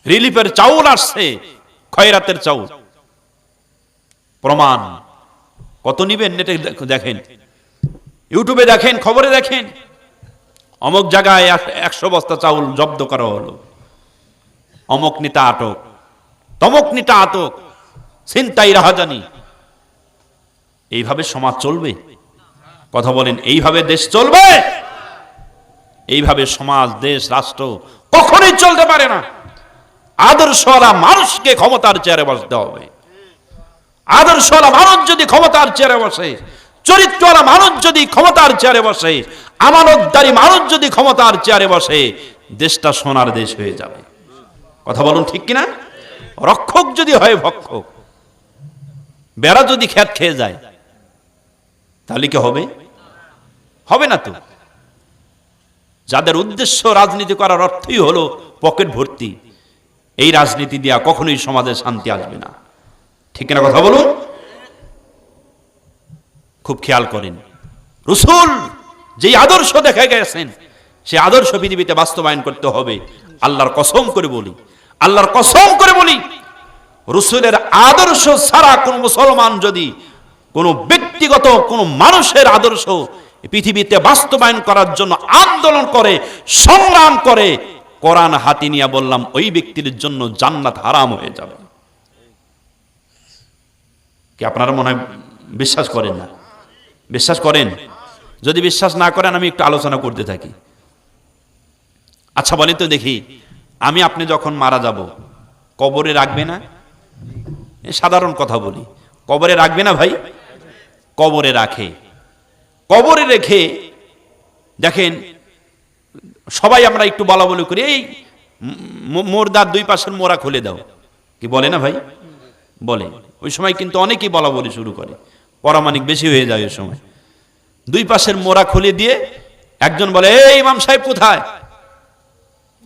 রিলিফের চাউল আসছে, খয়রাতের চাউল। প্রমাণ কত নিবেন? নেটে দেখেন, ইউটিউবে দেখেন, খবরে দেখেন, অমুক জায়গায় 100 বস্তা চাউল জব্দ করা হলো, অমুক নেতা আটক, তমক নেতা আটক, ছিনতাই রাহাজানি। এইভাবে সমাজ চলবে? কথা বলেন, এইভাবে দেশ চলবে? এইভাবে সমাজ, দেশ, রাষ্ট্র কখনোই চলতে পারে না। আদর্শওয়ালা মানুষকে ক্ষমতার চেয়ারে বসতে হবে। আদর্শওয়ালা মানুষ যদি ক্ষমতার চেয়ারে বসে, চরিত্রওয়ালা মানুষ যদি ক্ষমতার চেয়ারে বসে, আমানতদারী মানুষ যদি ক্ষমতার চেয়ারে বসে, দেশটা সোনার দেশ হয়ে যাবে। কথা বলুন, ঠিক কিনা? রক্ষক যদি হয় ভক্ষক, বেড়া যদি খেত খেয়ে যায়, তাহলে কি হবে? হবে না তো। যাদের উদ্দেশ্য রাজনীতি করার অর্থই হলো পকেট ভর্তি, এই রাজনীতি দিয়া কখনোই সমাজে শান্তি আসবে না। ঠিক না কথা বলুন? খুব খেয়াল করেন, রাসূল যেই আদর্শ দেখা গেছেন, সেই আদর্শ পৃথিবীতে বাস্তবায়ন করতে হবে। আল্লাহর কসম করে বলি, আল্লাহর কসম করে বলি, রাসূলের আদর্শ ছাড়া কোন মুসলমান যদি কোন ব্যক্তিগত কোন মানুষের আদর্শ পৃথিবীতে বাস্তবায়ন করার জন্য আন্দোলন করে, সংগ্রাম করে, কোরআন হাতে নিয়ে বললাম, ওই ব্যক্তির জন্য জান্নাত হারাম হয়ে যাবে। কি আপনারা মনে হয় বিশ্বাস করেন না? বিশ্বাস করেন? যদি বিশ্বাস না করেন, আমি একটু আলোচনা করতে থাকি। আচ্ছা বলেন তো দেখি, আমি আপনি যখন মারা যাব, কবরে রাখবে না? সাধারণ কথা বলি, কবরে রাখবে না ভাই? কবরে রাখে। কবরে রেখে দেখেন, সবাই আমরা একটু বলা বলি করি, এই মোরদার দুই পাশের মোড়া খুলে দাও, কি বলে না ভাই? বলে। ওই সময় কিন্তু অনেকেই বলা বলি শুরু করে, পরামানিক বেশি হয়ে যায় ওই সময়। দুই পাশের মোড়া খুলে দিয়ে একজন বলে, এই ইমাম সাহেব কোথায়?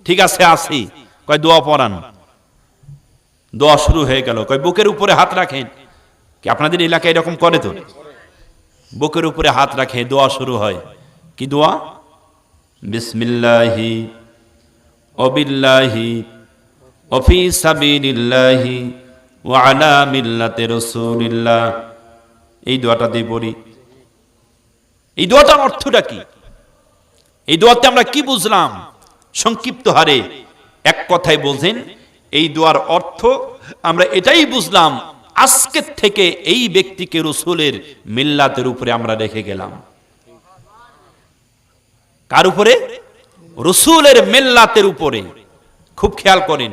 ঠিক আছে আসি। কয় দোয়া পড়ান। দোয়া শুরু হয়ে গেল। কয় বুকের উপরে হাত রাখেন। কি আপনাদের এলাকায় এরকম করে? তো বুকের উপরে হাত রাখে, দোয়া শুরু হয়। কি দোয়া? বিসমিল্লাহি ওয়াবিল্লাহি ওয়াফি সাবিলিল্লাহি ওয়া আলা মিল্লাতি রাসূলিল্লাহ। এই দোয়াটা দিয়ে পড়ি। এই দোয়াটার অর্থটা কি? এই দোয়াতে আমরা কি বুঝলাম? সংক্ষিপ্ত হারে এক কথায় বোঝেন, এই দোয়ার অর্থ আমরা এটাই বুঝলাম, আজকে থেকে এই ব্যক্তিকে রাসূলের মিল্লাতের উপরে আমরা রেখে গেলাম। কার উপরে? রাসূলের মিল্লাতের উপরে। খুব খেয়াল করেন।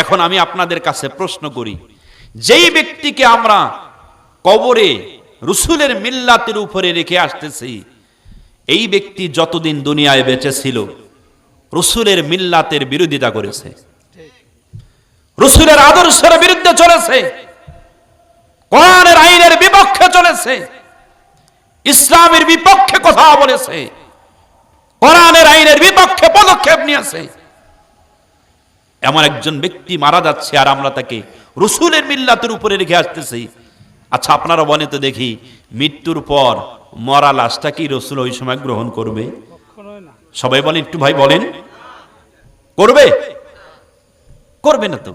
এখন আমি আপনাদের কাছে প্রশ্ন করি, যেই ব্যক্তিকে আমরা কবরে রাসূলের মিল্লাতের উপরে রেখে আসতেছি, এই ব্যক্তি যতদিন দুনিয়ায় বেঁচে ছিল রাসূলের মিল্লাতের বিরোধিতা করেছে, রাসূলের আদর্শের বিরুদ্ধে চলেছে, কোরআনের আইনের বিপক্ষে চলেছে, ইসলামের বিপক্ষে কথা বলেছে, কোরআনের আইনের বিপক্ষে পদক্ষেপ নিয়েছে। এমন একজন ব্যক্তি মারা যাচ্ছে, আর আমরা তাকে রাসূলের মিল্লাতের উপরে রেখে আসতেছি। আচ্ছা আপনারা বলেন তো দেখি, মৃত্যুর পর মরা লাশটা কি রাসূল ওই সময় গ্রহণ করবে? সবাই বলেন একটু ভাই, বলেন করবে? করবে না তো।